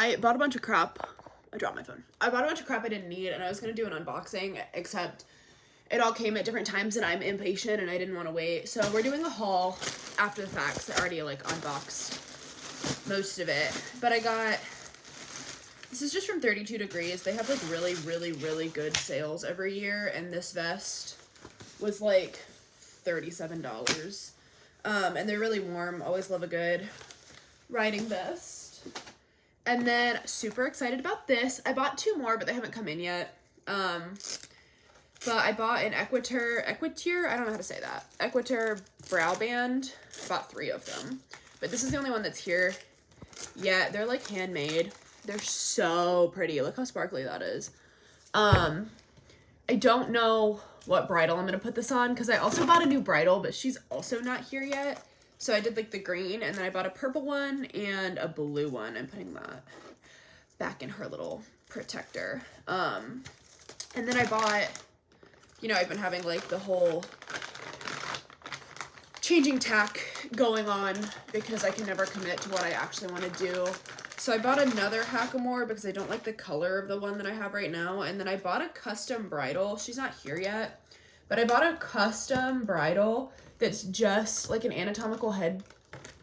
I bought a bunch of crap. I dropped my phone. I bought a bunch of crap I didn't need, and I was going to do an unboxing, except it all came at different times, and I'm impatient, and I didn't want to wait. So we're doing a haul after the fact, 'cause I already, like, unboxed most of it. But I got... This is just from 32 Degrees. They have, like, really, really, really good sales every year, and this vest was, like, $37. And they're really warm. Always love a good riding vest. And then, super excited about this. I bought 2 more, but they haven't come in yet. But I bought an Equateur, I don't know how to say that. Equateur brow band. I bought 3 of them. But this is the only one that's here yet. They're, like, handmade. They're so pretty. Look how sparkly that is. I don't know what bridle I'm going to put this on, because I also bought a new bridle, but she's also not here yet. So I did, like, the green, and then I bought a purple one and a blue one. I'm putting that back in her little protector. And then I bought, you know, I've been having, like, the whole changing tack going on because I can never commit to what I actually want to do. So I bought another hackamore because I don't like the color of the one that I have right now. And then I bought a custom bridle. She's not here yet, but I bought a custom bridle that's just like an anatomical head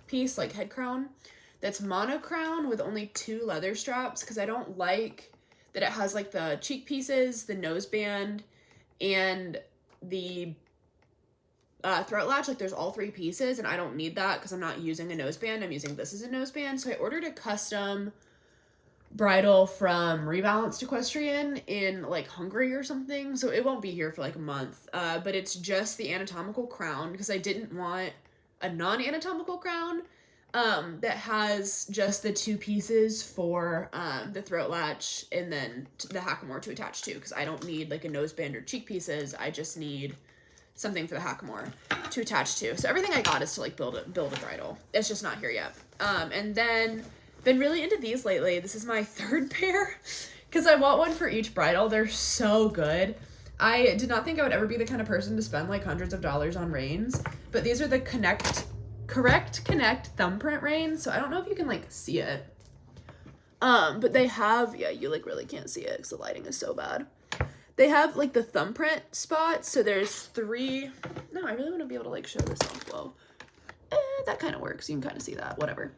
piece, like head crown, that's mono crown with only 2 leather straps, because I don't like that it has like the cheek pieces, the nose band, and the throat latch. Like, there's all 3 pieces, and I don't need that because I'm not using a noseband. I'm using this as a noseband. So I ordered a custom bridle from Rebalanced Equestrian in, like, Hungary or something. So it won't be here for, like, a month. But it's just the anatomical crown, because I didn't want a non-anatomical crown that has just the 2 pieces for the throat latch and then the hackamore to attach to, because I don't need, like, a noseband or cheek pieces. I just need something for the hackamore to attach to. So everything I got is to, like, build a bridle. It's just not here yet. And then been really into these lately. This is my 3rd pair because I want one for each bridle. They're so good. I did not think I would ever be the kind of person to spend, like, hundreds of dollars on reins, but these are the Correct Connect thumbprint reins. So I don't know if you can, like, see it. But they have, yeah, you, like, really can't see it because the lighting is so bad. They have, like, the thumbprint spots. So there's 3. No, I really want to be able to, like, show this on flow. That kind of works. You can kind of see that. Whatever.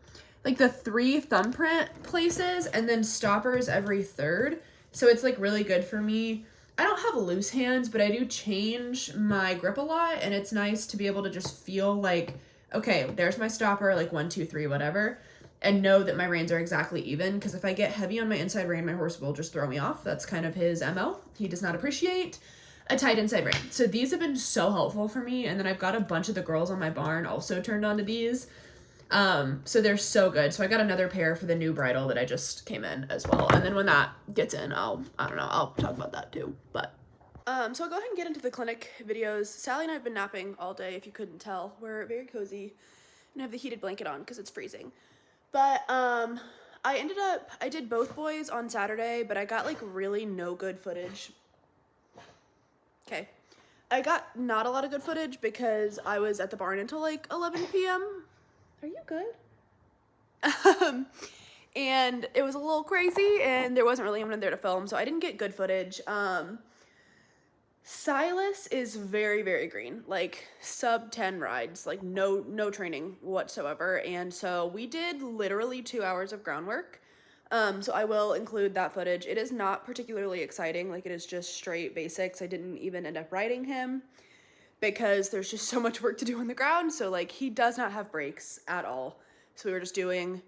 Like, the 3 thumbprint places and then stoppers every 3rd. So it's, like, really good for me. I don't have loose hands, but I do change my grip a lot. And it's nice to be able to just feel like, okay, there's my stopper, like 1, 2, 3, whatever. And know that my reins are exactly even, because if I get heavy on my inside rein, my horse will just throw me off. That's kind of his MO. He does not appreciate a tight inside rein. So these have been so helpful for me. And then I've got a bunch of the girls on my barn also turned on to these. So they're so good. So I got another pair for the new bridle that I just came in as well. And then when that gets in, I don't know, I'll talk about that too. But so I'll go ahead and get into the clinic videos. Sally and I have been napping all day, if you couldn't tell. We're very cozy and have the heated blanket on because it's freezing. But I did both boys on Saturday, but I got, like, really no good footage. Okay. I got not a lot of good footage because I was at the barn until, like, 11 p.m. Are you good? And it was a little crazy, and there wasn't really anyone there to film, so I didn't get good footage. Silas is very, very green, like sub 10 rides, like no training whatsoever. And so we did literally 2 hours of groundwork. So I will include that footage. It is not particularly exciting. Like, it is just straight basics. I didn't even end up riding him because there's just so much work to do on the ground. So, like, he does not have brakes at all. So we were just doing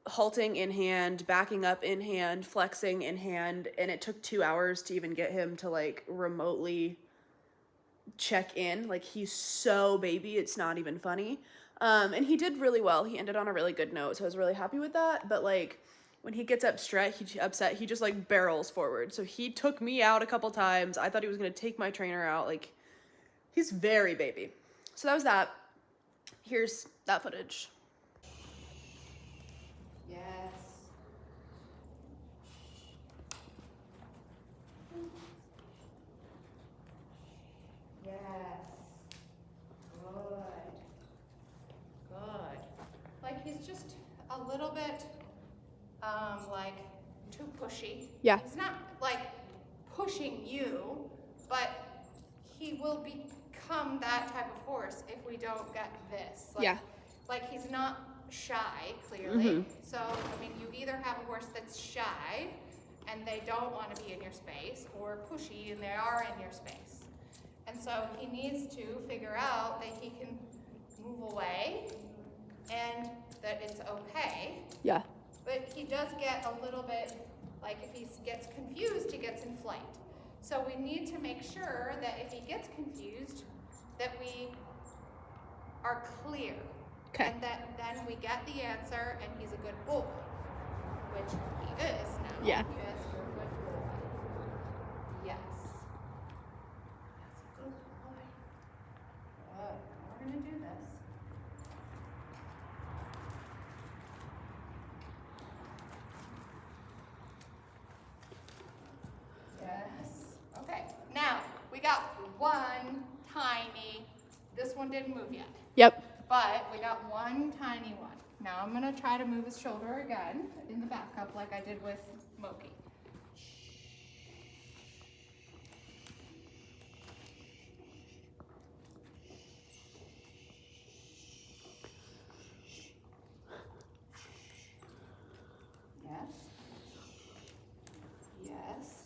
halting in hand, backing up in hand, flexing in hand, and it took 2 hours to even get him to, like, remotely check in. Like, he's so baby, it's not even funny. And he did really well. He ended on a really good note, so I was really happy with that. But, like, when he gets upset, he just, like, barrels forward. So he took me out a couple times. I thought he was gonna take my trainer out. Like, he's very baby. So that was that. Here's that footage. Yes. Yes. Good. Good. Like, he's just a little bit like too pushy. Yeah. He's not like pushing you, but he will become that type of horse if we don't get this. Like, yeah. Like he's not shy, clearly. So, I mean, you either have a horse that's shy and they don't want to be in your space, or pushy and they are in your space. And so he needs to figure out that he can move away and that it's okay. Yeah. But he does get a little bit, like if he gets confused, he gets in flight. So we need to make sure that if he gets confused, that we are clear. Okay. And that then we get the answer and he's a good boy, which he is now. Yeah. Yes, you're a good boy. Yes. That's a good boy. Good. We're going to do this. Yes. Okay. Now, we got one tiny, this one didn't move yet. Yep. But we got one tiny one. Now I'm going to try to move his shoulder again in the backup like I did with Moki. Yes. Yes.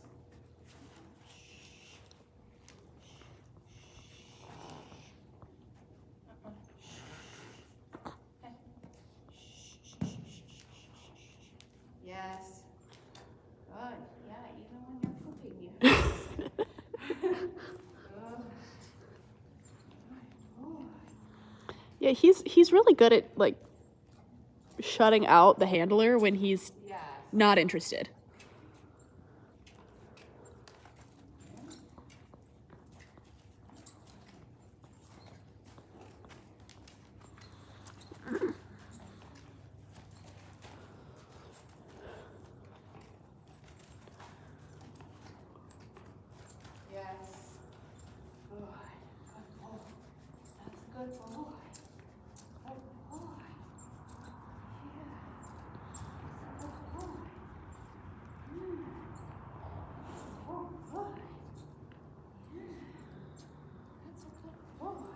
Yes. Good. Yeah, even when you're pooping, you have to say. Yeah, he's really good at like shutting out the handler when he's Yes. not interested. Yes. Good. Good boy. That's a good boy. Good boy. Yeah. That's a good boy. Oh, good. Yeah. That's a good boy.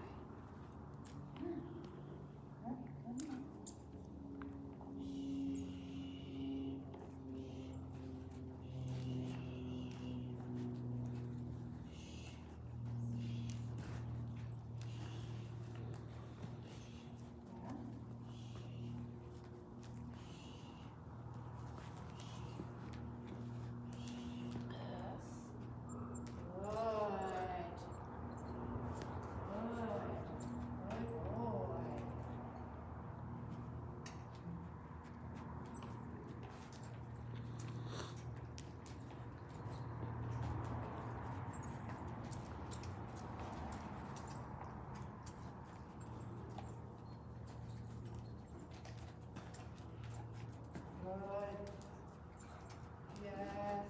Yes.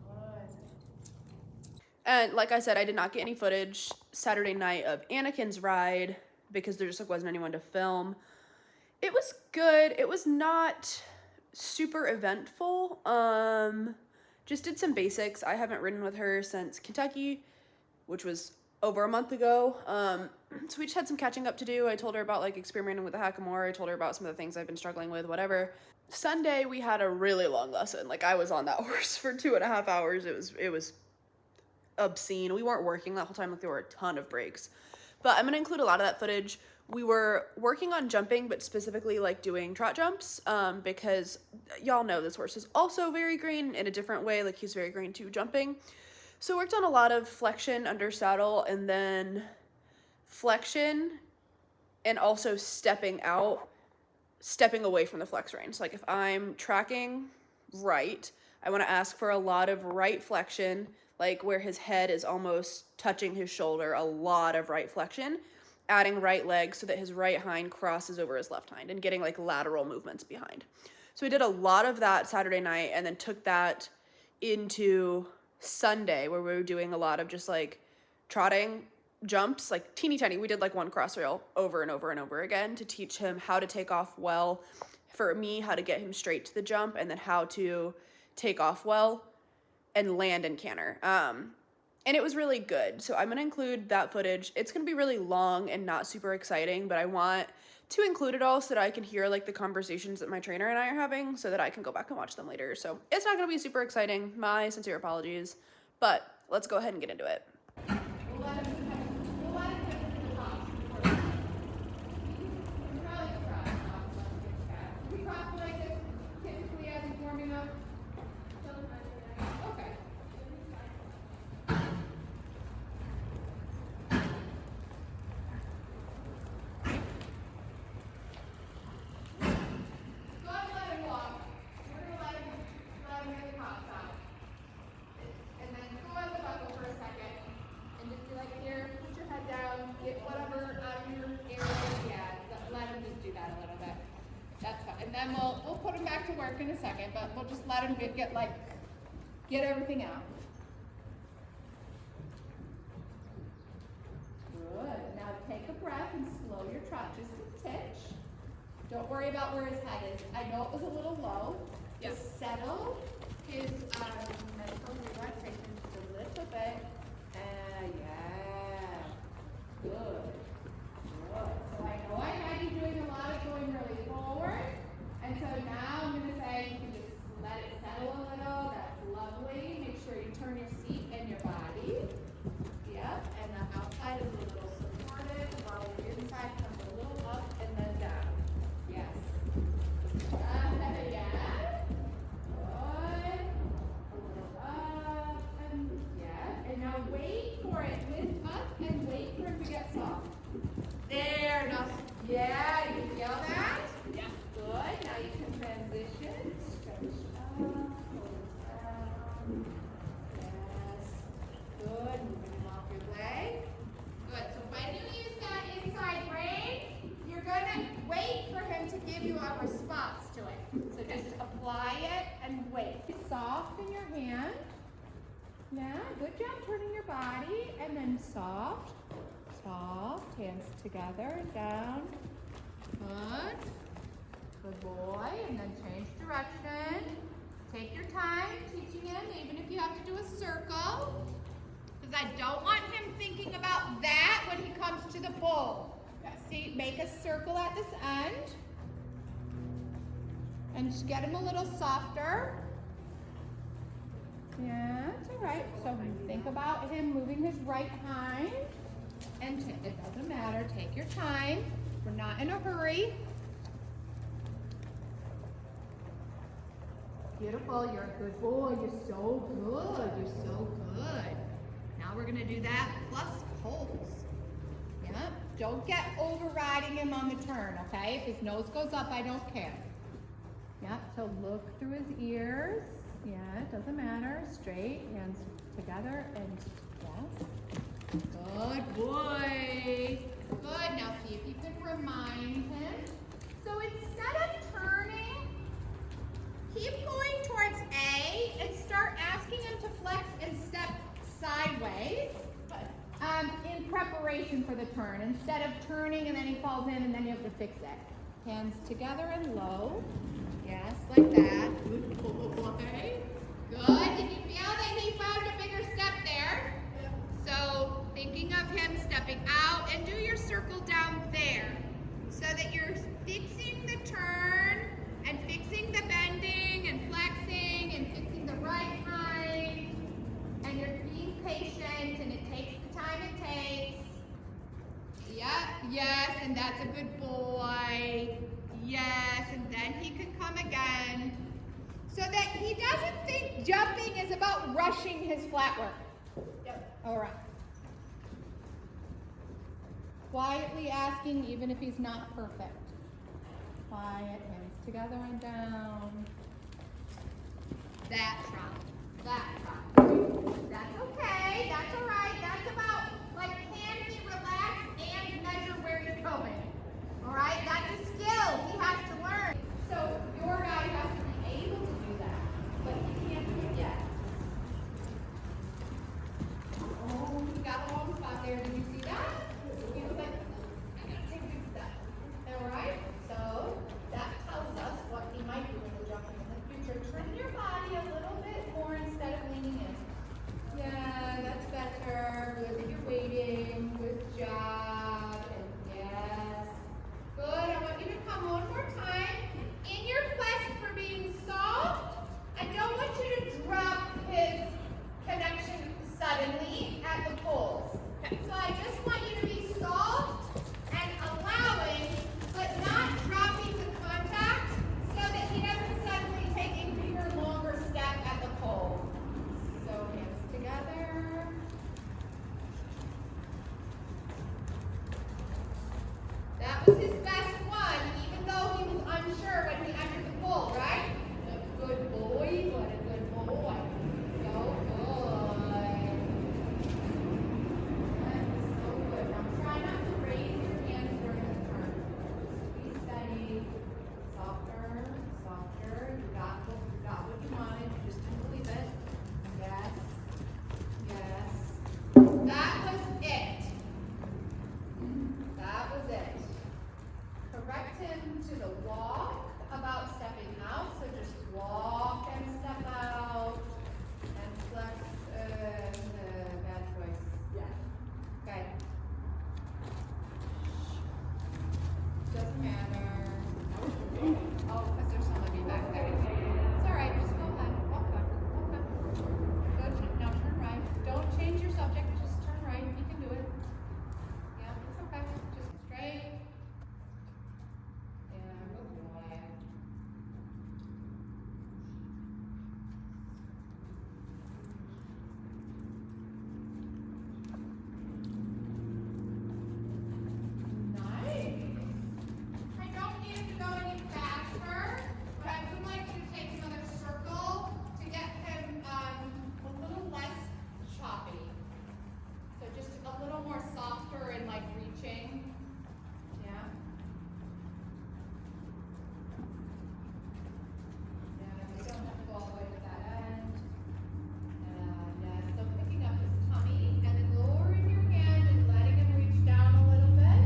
Good. And like I said, I did not get any footage Saturday night of Anakin's ride because there just like wasn't anyone to film. It was good. It was not super eventful. Just did some basics. I haven't ridden with her since Kentucky, which was over a month ago. So we just had some catching up to do. I told her about like experimenting with the hackamore. I told her about some of the things I've been struggling with, whatever. Sunday we had a really long lesson. Like I was on that horse for 2.5 hours. It was obscene. We weren't working that whole time. Like there were a ton of breaks, but I'm gonna include a lot of that footage. We were working on jumping, but specifically like doing trot jumps, because y'all know this horse is also very green in a different way. Like he's very green to jumping. So worked on a lot of flexion under saddle and then flexion and also stepping away from the flex rein. So like if I'm tracking right, I want to ask for a lot of right flexion, like where his head is almost touching his shoulder, a lot of right flexion. adding right leg so that his right hind crosses over his left hind and getting like lateral movements behind. So we did a lot of that Saturday night and then took that into Sunday where we were doing a lot of just like trotting jumps, like teeny tiny. We did like one cross rail over and over and over again to teach him how to take off well. For me, how to get him straight to the jump, and then how to take off well and land and canter. And it was really good. So I'm going to include that footage. It's going to be really long and not super exciting, but I want to include it all so that I can hear like the conversations that my trainer and I are having so that I can go back and watch them later. So it's not going to be super exciting. My sincere apologies, but let's go ahead and get into it. And then we'll put him back to work in a second, but we'll just let him get everything out. Good. Now take a breath and slow your trot just a titch. Don't worry about where his head is. I know it was a little low. Yes. Just settle his mental relaxation just a little bit. Yeah. Good. So I know I had you doing a lot of going really forward. And so now I'm going to say you can just let it settle a little. That's lovely. Make sure you turn your seat and your body. Yep. And the outside is a little supported while your inside comes a little up and then down. Yes. Yeah. Good. A little up and yeah. And now wait for it. Lift up and wait for him to get soft. There. Now, yeah. You feel that? Yeah. Good. Now you can transition. Stretch up, pull down. Yes. Good. Moving him off your leg. Good. So when you use that inside rein, you're going to wait for him to give you a response to it. So just apply it and wait. Soft in your hand. Yeah. Good job turning your body. And then soft. Soft. Hands together. Down. Good. Good boy, and then change direction. Take your time teaching him, even if you have to do a circle. Because I don't want him thinking about that when he comes to the bowl. See, make a circle at this end. And just get him a little softer. Yeah, it's all right. So think about him moving his right hind. And it doesn't matter, take your time. We're not in a hurry. Beautiful, you're a good boy, you're so good, you're so good. Now we're gonna do that plus pulls. Yep, don't get overriding him on the turn, okay? If his nose goes up, I don't care. Yep, so look through his ears. Yeah, it doesn't matter, straight, hands together, and yes. Good boy. Good, now see if you can remind him. So instead of turning, keep going towards A and start asking him to flex and step sideways in preparation for the turn. Instead of turning and then he falls in and then you have to fix it. Hands together and low. Yes, like that. Good boy. Good. Did you feel that he found a bigger step there? So thinking of him stepping out and do your circle down there so that you're fixing the turn and fixing the bending and flexing and fixing the right hind, and you're being patient and it takes the time it takes. Yep, yes, and that's a good boy. Yes, and then he can come again so that he doesn't think jumping is about rushing his flat work. Yep. All right. Quietly asking even if he's not perfect. Quiet, hands together and down. That trot. That trot. That's okay. That's all right. That's about like can he relax and measure where you're going. All right, that's a skill he has to learn. So your guy has to be able to do that, but he can't do it yet. Oh, he got a long spot there. Did you see that? He was like, I gotta take a big step. All right, so that tells us what he might do when we're jumping in the future. Turn your body a little bit more instead of leaning in. Yeah, that's better. Good that you're waiting. Good job. And yes. Good. I want you to come one more time. In your quest for being soft, I don't want you to drop his connection suddenly at the poles. So I just want you to be soft and allowing, but not dropping the contact so that he doesn't suddenly take a bigger, longer step at the pole. So hands together. That was his best one, even though he was unsure when he entered the pole, right? Good boy, what a good boy. So good. That's so good. Now try not to raise your hands during the turn. Just be steady. Softer, softer. You got what you wanted. You just didn't believe it. Yes. Yes. That was it. That was it. Correct him to the walk about stepping out. So just walk and step out. And flex. Bad choice. Yeah. Okay. Doesn't matter. Oh, because there's somebody back there. It's all right. Just go ahead. Walk back. Walk back. Good. Now turn right. Don't change your subject. Just turn right. You can do it. Yeah, it's okay. Just straight. Yeah, good boy. Nice. I don't need him to go any faster, but I would like you to take another circle to get him a little less choppy. So just a little more softer and like reaching. Yeah. Yeah, you don't have to go all the way to that end. Yeah, so picking up his tummy and then lowering your hand and letting him reach down a little bit.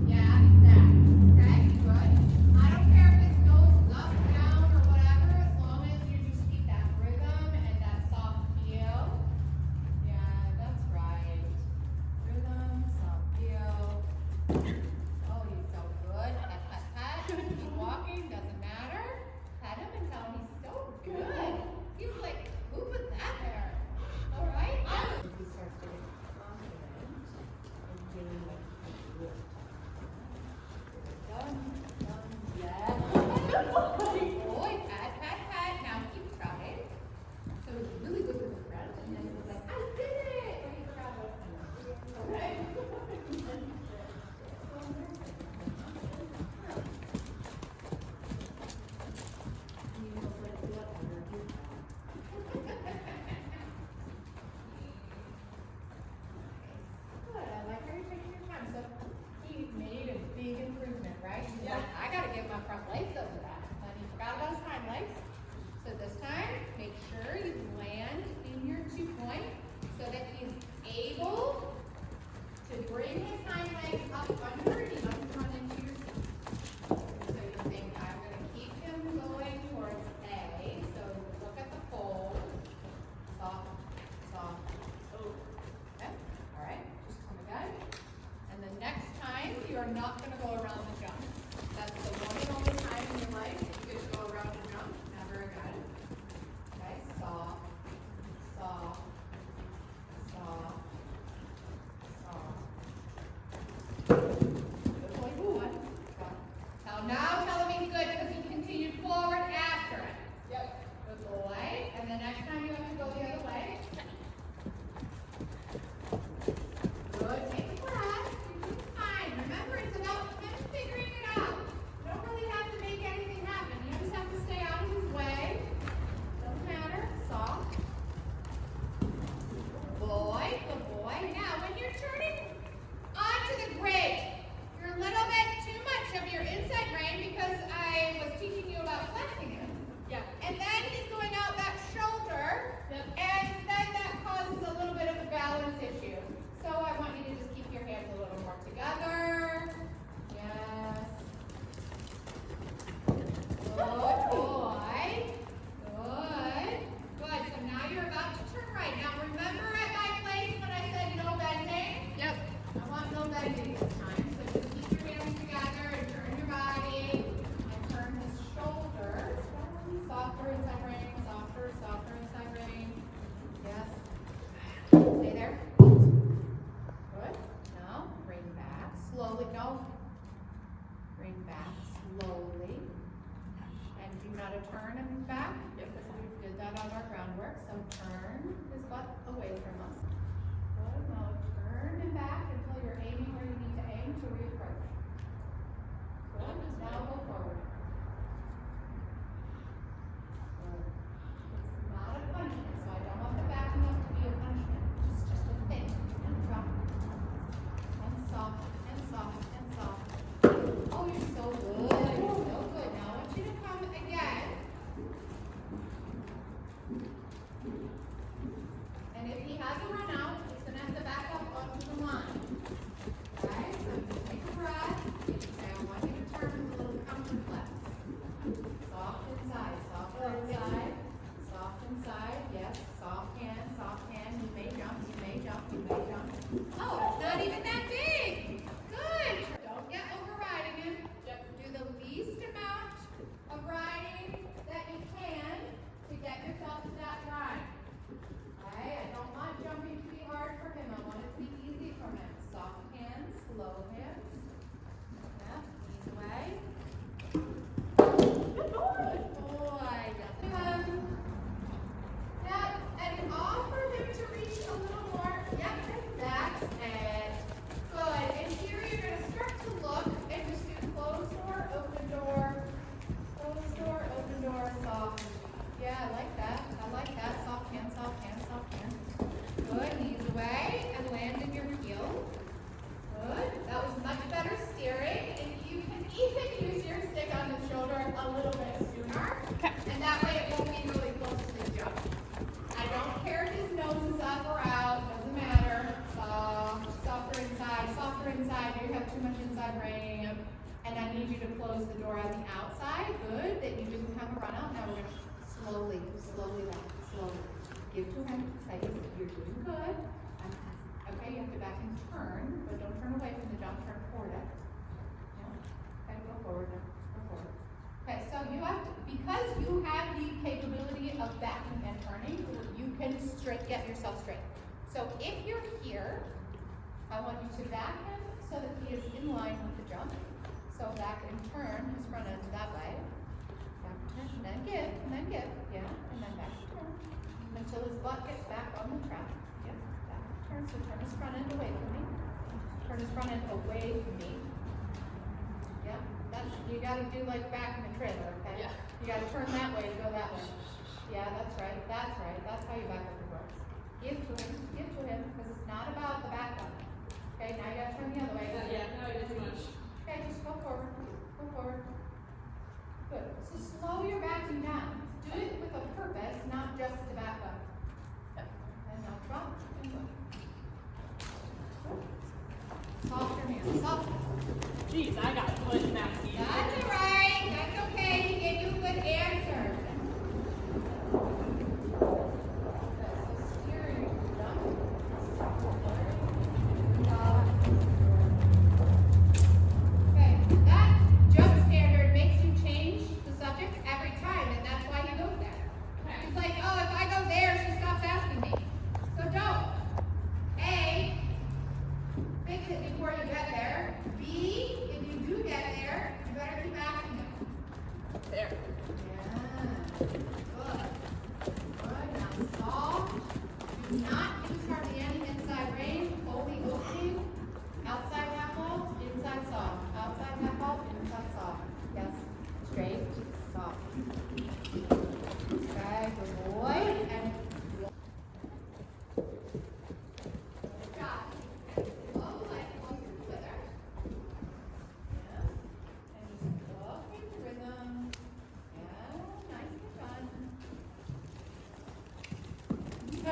Yeah, that. Okay, good. I don't care if it goes up, down, or whatever, as long as you just keep that rhythm and that soft feel. Yeah, that's right. Rhythm, soft feel. Oh, he's so good. Pet, pet, pet. Keep walking, doesn't matter. Pet him and tell him he's so good. He was like, who put that there? All right. He starts getting confident and getting like good. Done, yeah. Boy, pat, pat, pat. Now keep trying. So it was really good with the friend, and then it was like, I did it! Or he forgot about it. Okay. Good. I like how you're taking your time. So he made a big improvement, right? He's like, I gotta get my front legs over that. And he forgot about his hind legs. So this time, make sure you land in your 2-point so that he's able to bring his hind legs up under and he doesn't run into your seat. So you think, I'm gonna keep him going towards A. So look at the pole. Soft, soft. Oh. Okay. All right. Just come again. And the next time, you are not going to go around the jump. That's the one and only time in your life that you get to go around the jump. Never again. Okay. Soft, soft, soft, soft. Good boy. One. Now tell him he's good because he continued forward after it. Yep. Good boy. And the next time you have to go the other way. Good. Take a breath. You're doing fine. Remember, it's about him figuring it out. You don't really have to make anything happen. You just have to stay out of his way. Doesn't matter. Soft. Boy. Good boy. Now, when you're turning onto the turn him back? Because we did that on our groundwork. So turn his butt away from us. Good. Now turn him back until you're aiming where you need to aim to reapproach. Good. Now go forward. Good. It's not a punishment, so I don't want the backing up to be a punishment. It's just a thing. And drop. And soft, and soft, and soft. Oh, you're so good. You're so good. Now I want you to come again. And if he has a run out, he's going to have to back up onto the line. Okay? So just take a breath. And you say, I want you to turn with a little counter flex. Soft inside, soft inside. Soft inside. Yes. Soft hand, soft hand. You may jump, you may jump, you may jump. Oh, it's not even that big. Good. Don't get overriding him. Just do the least amount of riding that you can to get yourself to that line. Okay? I don't want jumping to be hard for him. I want it to be easy for him. Soft hands, slow hands. Yeah, ease away. Good boy. Yes. Now, and offer him to reach a little more. Yep, that's it. Good. And here you're going to start to look and just do closed door, open door, soft. Yeah, I like that. I like that. Soft hand, soft hand, soft hand. Good. Knees away and land in your heel. Good. That was much better steering. And you can even use your stick on the shoulder a little bit sooner. Okay. And that way it won't be really close to the jump. I don't care if his nose is up or out. Doesn't matter. Softer inside. You have too much inside rein. And I need you to close the door on the outside. Good. That you didn't have a run out. Now we're going to slowly back. Slowly. Give to him. Say, you're doing good. Okay, you have to back and turn, but don't turn away from the jump. Turn toward it. Yeah. Okay, go forward now. Go forward. Okay, so you have to, because you have the capability of backing and turning, you can get yourself straight. So if you're here, I want you to back him so that he is in line with the jump. So back and turn his front end that way. Back and turn, and then give, yeah, and then back and turn. Until his butt gets back on the track. Yep, back and turn, so turn his front end away from me. Turn his front end away from me. Yeah, that's, you gotta do like back in the trailer, okay? Yeah. You gotta turn that way to go that way. Yeah, that's right, that's right. That's how you back up the horse. Give to him, because it's not about the backup. Okay, now you gotta turn the other way. Yeah, no, I did too much. Okay, just go forward. Go forward. Good. So slow your backing down. Do it with a purpose, not just to back up. And now drop and go. Softer hands. Softer. Jeez, I got put in that seat. That's all right. That's okay. He gave you a good answer. So steering, jump. Okay, that jump standard makes you change the subject every time, and that's why he goes there. It's like, oh, if I go there, she stops asking me. So don't. A, fix it before you get there. B, if you do get there, you better keep asking him. There. Yeah. Good. Good. Now soft. Do not use hardly any inside rein. Only opening. Outside half ball, inside soft. Outside half ball, inside soft. Yes. Straight, soft. Okay, good boy. And good job. Slow like closer to it. Yeah. And just look at the rhythm. Yeah, nicely done. So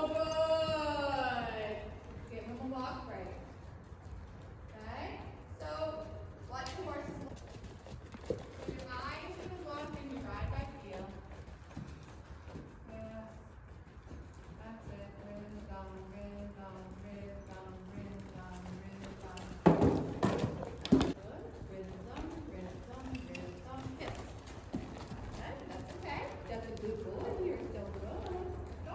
good. Give him a walk break. Okay? So, watch the horses. Your eyes to the look and you ride by feel. Yeah. That's it. Rhythm, rhythm, rhythm, rhythm, rhythm. Good. Rhythm, rhythm, yes. Okay, that's okay. That's a good boy. You're so good. Go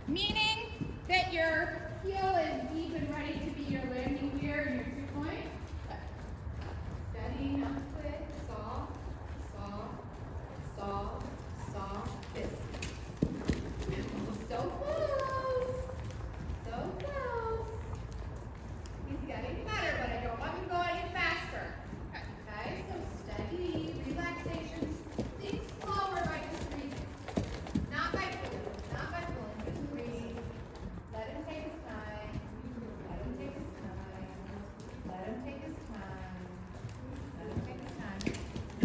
meaning that your heel is deep and ready to be your landing gear and your 2-point. Steady, not quick, soft, soft, soft, soft, this. So close, so close. He's getting better, but I don't want him to go any faster. Okay, so steady, relaxation. Think slower by just breathing. Not by pulling, not by pulling, just breathe. Let him take his time. Let him take his time. Let him take his time. Let him take his time.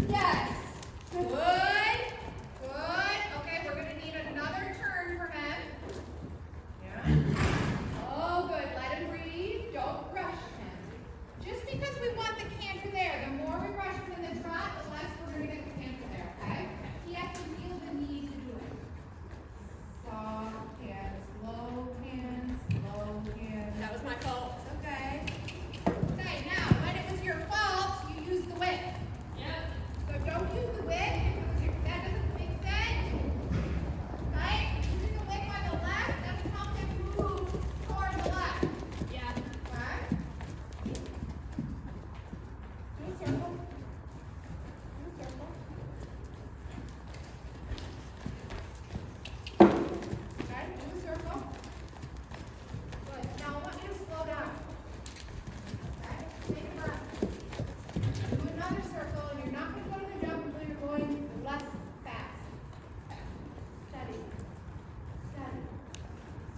Yes! Good. Good. Okay, we're gonna need another turn for him. Yeah. Oh, good. Let him breathe. Don't rush him. Just because we want the canter there, the more we rush him in the trot, the less we're gonna get the canter there, okay? He has to feel the need to do it. Soft hands, low hands, low hands. That was my fault. Okay. Okay, now, when it was your fault, you used the whip. Yep. So don't use the whip because that doesn't make sense. Right? Using the whip on the left doesn't help them move toward the left. Yeah. Okay? Do a circle. Do a circle. Okay, do a circle. Good. Now I want you to slow down. Okay? Take a breath. Do another circle, and you're not going to go to the jump until you're going less fast. Steady. Steady.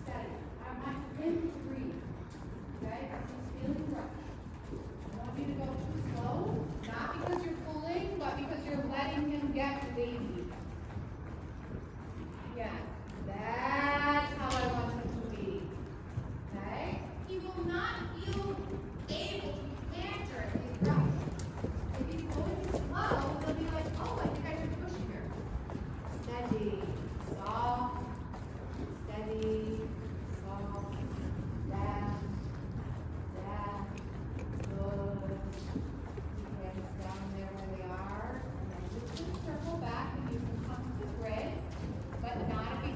Steady. I want him to breathe. Okay? Because he's feeling rushed. I want you to go too slow, not because you're pulling, but because you're letting him get lazy. Yeah. That's how I want him to be. Okay? He will not feel able to canter if he's rushed. If he's going too slow, he'll be like, oh, I think I should push here. Steady, soft, steady, soft, down, down, good. Keep hands down there where they are. And then you can circle back and you can come to the grid, but not if he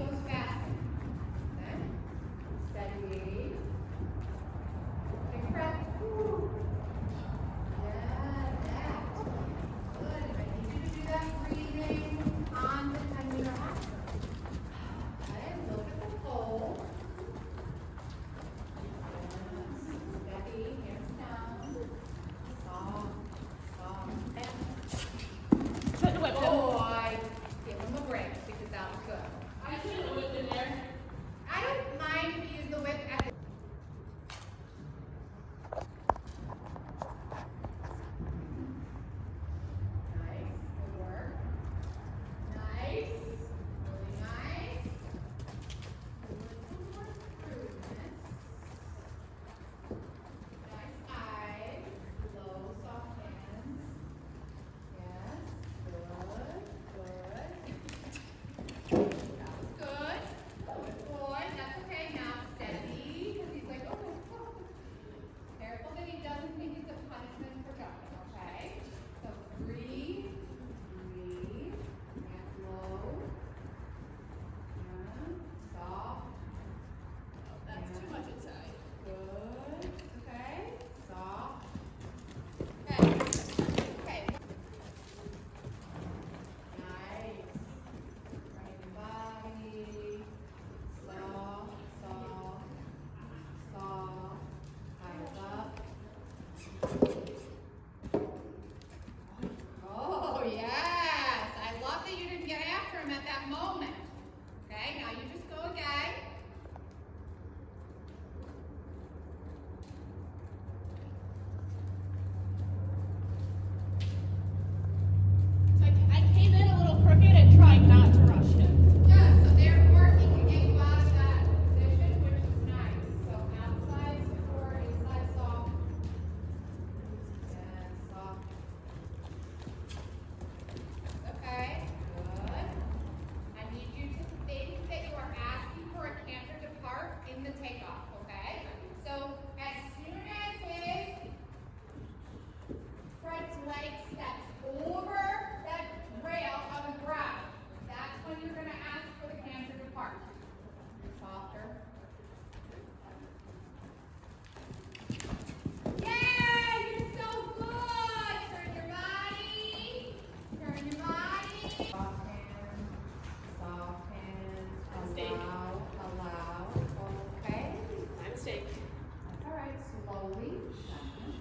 slowly, slowly.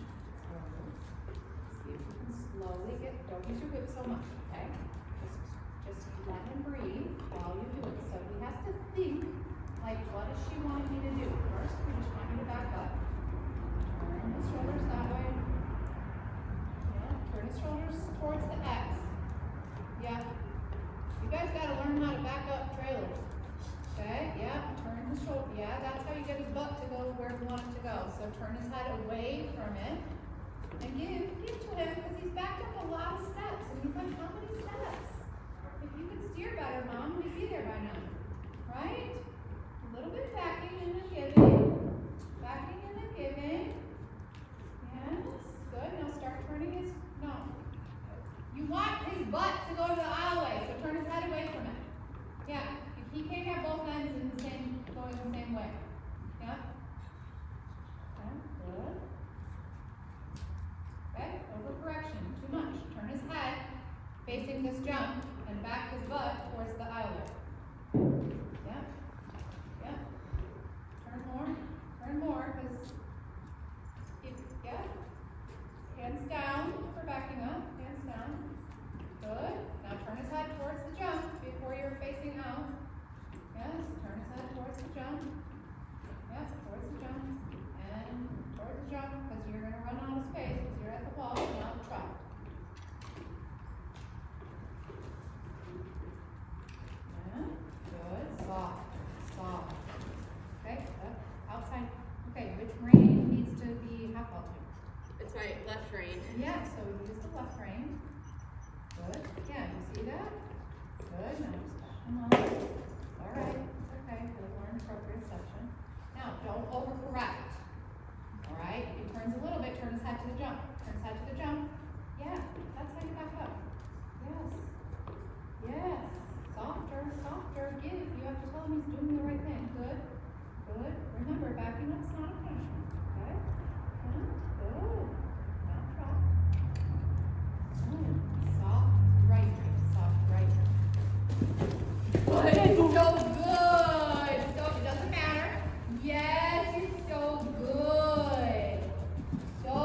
See if you can slowly don't use your whip so much, okay? Just let him breathe while you do it. So he has to think, like, what does she want me to do? First, we just want you to back up. Turn his shoulders that way. Yeah, turn his shoulders towards the X. Yeah. You guys gotta learn how to back up trailers. Okay, yeah, turn his shoulder. Yeah, that's how you get his butt to go where you want it to go. So turn his head away from it and give to him because he's backed up a lot of steps. And he's like, how many steps? If you could steer better, Mom, we'd be there by now. Right? A little bit backing and then giving. Backing and then giving. Yes, good. Now start turning his, no. You want his butt to go to the aisleway, so turn his head away from it. Yeah. He can't have both ends in the same, going the same way. Yeah? Okay, good. Okay, overcorrection, too much. Turn his head facing this jump and back his butt towards the aisleway. Yeah? Yeah? Turn more, because, yeah? Hands down for backing up, hands down. Good. Now turn his head towards the jump before you're facing out. Yes, turn his head towards the jump. Yes, towards the jump. And towards the jump, because you're going to run out of space because you're at the wall. Now trot. Yeah, good. Soft. Soft. Okay, outside. Okay, which rein needs to be half vaulted? It's my left rein. Yeah, so use the left rein. Good. Yeah, you see that? Good. Now just back him up. Alright, it's okay. We'll learn proprioception. Now, don't overcorrect. Alright? If he turns a little bit, turn his head to the jump. Turn his head to the jump. Yeah, that's how you back up. Yes. Yes. Softer, softer. Give. You have to tell him he's doing the right thing. Good. Good. Remember, backing up's not a punishment. Okay? Good. Good. Now trot. Good. Soft right brain. Soft right brain. Good. So good. So it doesn't matter. Yes, you're so good. So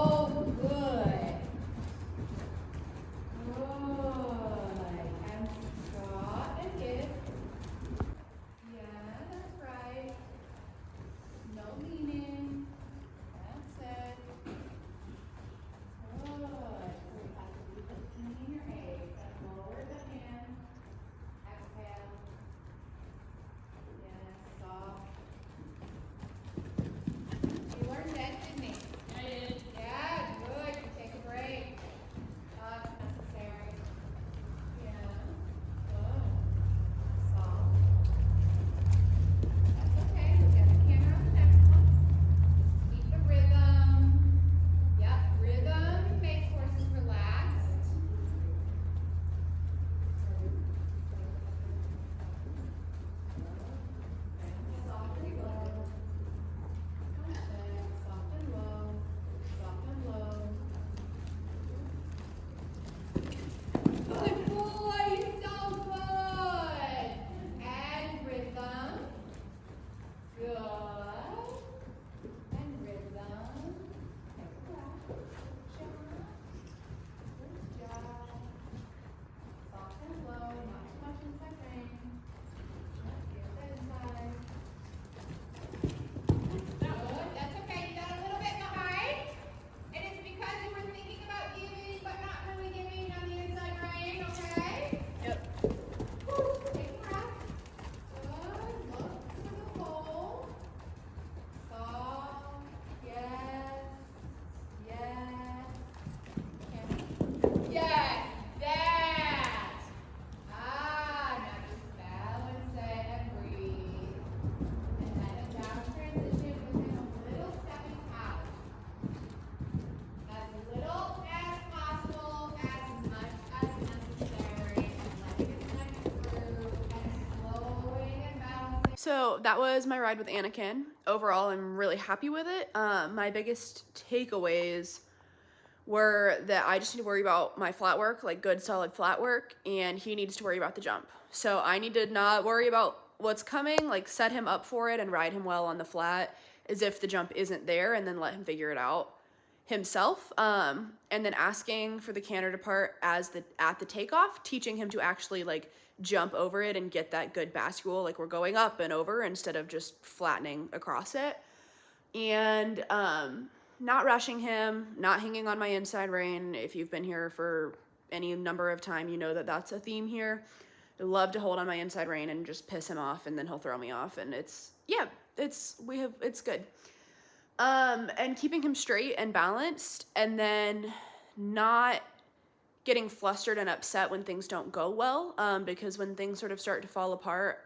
good. Good. And draw and give. Yeah, that's right. No leaning. That's it. Good. So you have to be clean your eggs and lower the hand. Exhale. Yes, soft. He learned that, didn't he? I did. Yeah, good. You take a break. Not necessary. Yeah. Good. Soft. That's okay. We'll get the camera on the next one. Just keep the rhythm. Yep, rhythm makes horses relaxed. Soft and low. Soft and low. Soft and low. Good boy, so good. And rhythm. Good. And rhythm. Take a breath. Good job. Good job. Soft and low, not too much inside range. Feel the inside. Good. That's okay. You got a little bit behind. And it's because you were thinking about giving but not really giving on the inside rein, okay? Yep. Whew. Take a breath. Good. Look for the hole. Soft. Yes. Yes. Yes. That. Now just balance it and breathe. And then a down transition with him a little stepping out. As little as possible, as much as necessary, and letting his neck through and slowing and balancing. So that was my ride with Anakin. Overall, I'm really happy with it. My biggest takeaways were that I just need to worry about my flat work, like good solid flat work, and he needs to worry about the jump. So I need to not worry about what's coming, like set him up for it and ride him well on the flat, as if the jump isn't there, and then let him figure it out himself. And then asking for the canter to part at the takeoff, teaching him to actually like jump over it and get that good bascule, like we're going up and over instead of just flattening across it. And not rushing him, not hanging on my inside rein. If you've been here for any number of time, you know that that's a theme here. I love to hold on my inside rein and just piss him off, and then he'll throw me off, and it's good. And keeping him straight and balanced, and then not getting flustered and upset when things don't go well, because when things sort of start to fall apart,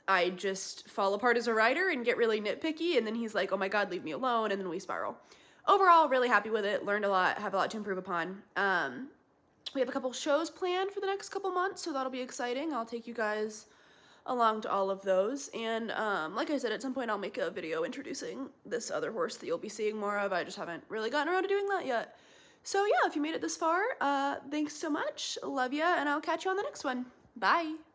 I just fall apart as a rider and get really nitpicky, and then he's like, oh my God, leave me alone, and then we spiral. Overall, really happy with it, learned a lot, have a lot to improve upon. We have a couple shows planned for the next couple months, so that'll be exciting. I'll take you guys along to all of those, and like I said, at some point I'll make a video introducing this other horse that you'll be seeing more of. I just haven't really gotten around to doing that yet. So yeah, if you made it this far, thanks so much, love ya, and I'll catch you on the next one. Bye!